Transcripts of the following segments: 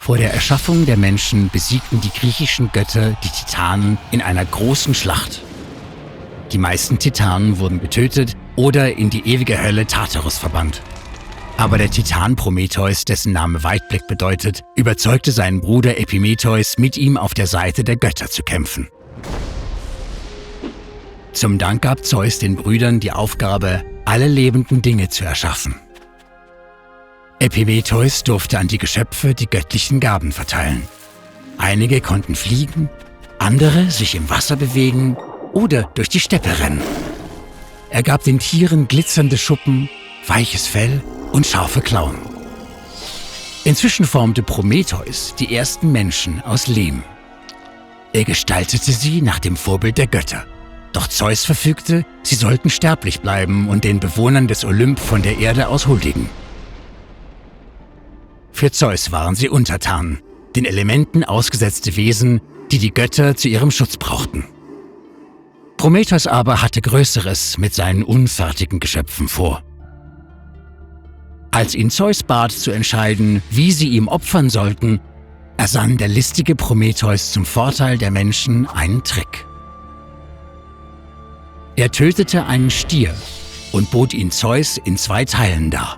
Vor der Erschaffung der Menschen besiegten die griechischen Götter die Titanen in einer großen Schlacht. Die meisten Titanen wurden getötet oder in die ewige Hölle Tartarus verbannt. Aber der Titan Prometheus, dessen Name Weitblick bedeutet, überzeugte seinen Bruder Epimetheus, mit ihm auf der Seite der Götter zu kämpfen. Zum Dank gab Zeus den Brüdern die Aufgabe, alle lebenden Dinge zu erschaffen. Epimetheus durfte an die Geschöpfe die göttlichen Gaben verteilen. Einige konnten fliegen, andere sich im Wasser bewegen oder durch die Steppe rennen. Er gab den Tieren glitzernde Schuppen, weiches Fell und scharfe Klauen. Inzwischen formte Prometheus die ersten Menschen aus Lehm. Er gestaltete sie nach dem Vorbild der Götter. Doch Zeus verfügte, sie sollten sterblich bleiben und den Bewohnern des Olymp von der Erde aus huldigen. Für Zeus waren sie Untertanen, den Elementen ausgesetzte Wesen, die die Götter zu ihrem Schutz brauchten. Prometheus aber hatte Größeres mit seinen unfertigen Geschöpfen vor. Als ihn Zeus bat, zu entscheiden, wie sie ihm opfern sollten, ersann der listige Prometheus zum Vorteil der Menschen einen Trick. Er tötete einen Stier und bot ihn Zeus in 2 Teilen dar.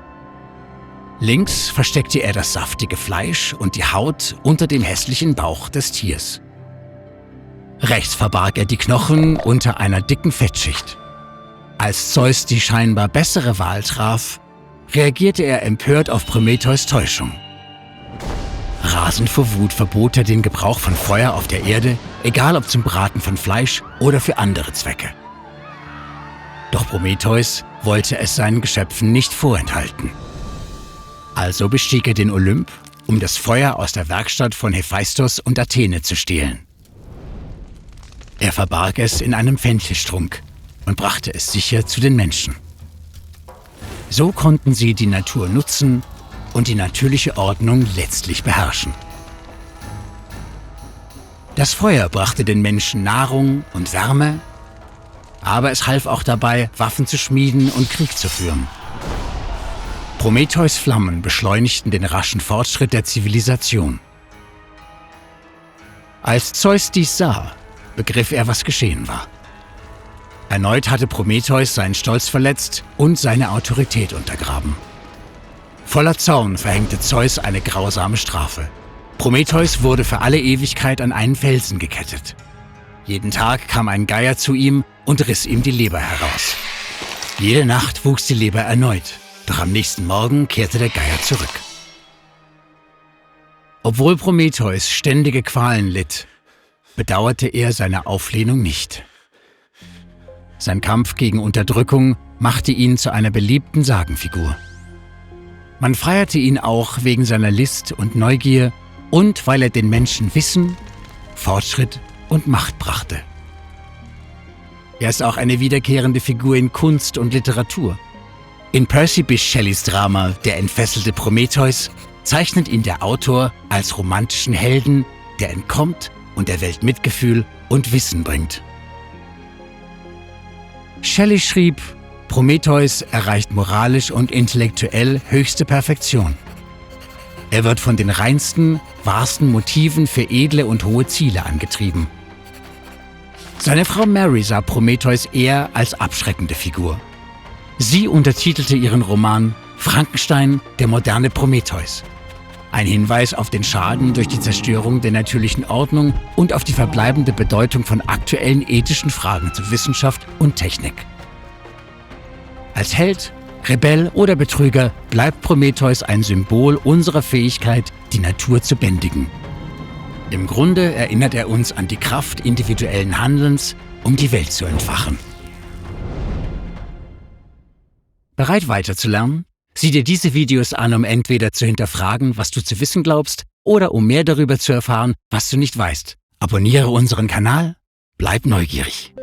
Links versteckte er das saftige Fleisch und die Haut unter dem hässlichen Bauch des Tiers. Rechts verbarg er die Knochen unter einer dicken Fettschicht. Als Zeus die scheinbar bessere Wahl traf, reagierte er empört auf Prometheus' Täuschung. Rasend vor Wut verbot er den Gebrauch von Feuer auf der Erde, egal ob zum Braten von Fleisch oder für andere Zwecke. Doch Prometheus wollte es seinen Geschöpfen nicht vorenthalten. Also bestieg er den Olymp, um das Feuer aus der Werkstatt von Hephaistos und Athene zu stehlen. Er verbarg es in einem Fenchelstrunk und brachte es sicher zu den Menschen. So konnten sie die Natur nutzen und die natürliche Ordnung letztlich beherrschen. Das Feuer brachte den Menschen Nahrung und Wärme, aber es half auch dabei, Waffen zu schmieden und Krieg zu führen. Prometheus' Flammen beschleunigten den raschen Fortschritt der Zivilisation. Als Zeus dies sah, begriff er, was geschehen war. Erneut hatte Prometheus seinen Stolz verletzt und seine Autorität untergraben. Voller Zorn verhängte Zeus eine grausame Strafe. Prometheus wurde für alle Ewigkeit an einen Felsen gekettet. Jeden Tag kam ein Geier zu ihm und riss ihm die Leber heraus. Jede Nacht wuchs die Leber erneut, doch am nächsten Morgen kehrte der Geier zurück. Obwohl Prometheus ständige Qualen litt, bedauerte er seine Auflehnung nicht. Sein Kampf gegen Unterdrückung machte ihn zu einer beliebten Sagenfigur. Man feierte ihn auch wegen seiner List und Neugier und weil er den Menschen Wissen, Fortschritt und Macht brachte. Er ist auch eine wiederkehrende Figur in Kunst und Literatur. In Percy Bysshe Shelleys Drama Der entfesselte Prometheus zeichnet ihn der Autor als romantischen Helden, der entkommt und der Welt Mitgefühl und Wissen bringt. Shelley schrieb, Prometheus erreicht moralisch und intellektuell höchste Perfektion. Er wird von den reinsten, wahrsten Motiven für edle und hohe Ziele angetrieben. Seine Frau Mary sah Prometheus eher als abschreckende Figur. Sie untertitelte ihren Roman »Frankenstein, der moderne Prometheus«. Ein Hinweis auf den Schaden durch die Zerstörung der natürlichen Ordnung und auf die verbleibende Bedeutung von aktuellen ethischen Fragen zu Wissenschaft und Technik. Als Held, Rebell oder Betrüger bleibt Prometheus ein Symbol unserer Fähigkeit, die Natur zu bändigen. Im Grunde erinnert er uns an die Kraft individuellen Handelns, um die Welt zu entfachen. Bereit weiterzulernen? Sieh dir diese Videos an, um entweder zu hinterfragen, was du zu wissen glaubst, oder um mehr darüber zu erfahren, was du nicht weißt. Abonniere unseren Kanal, bleib neugierig.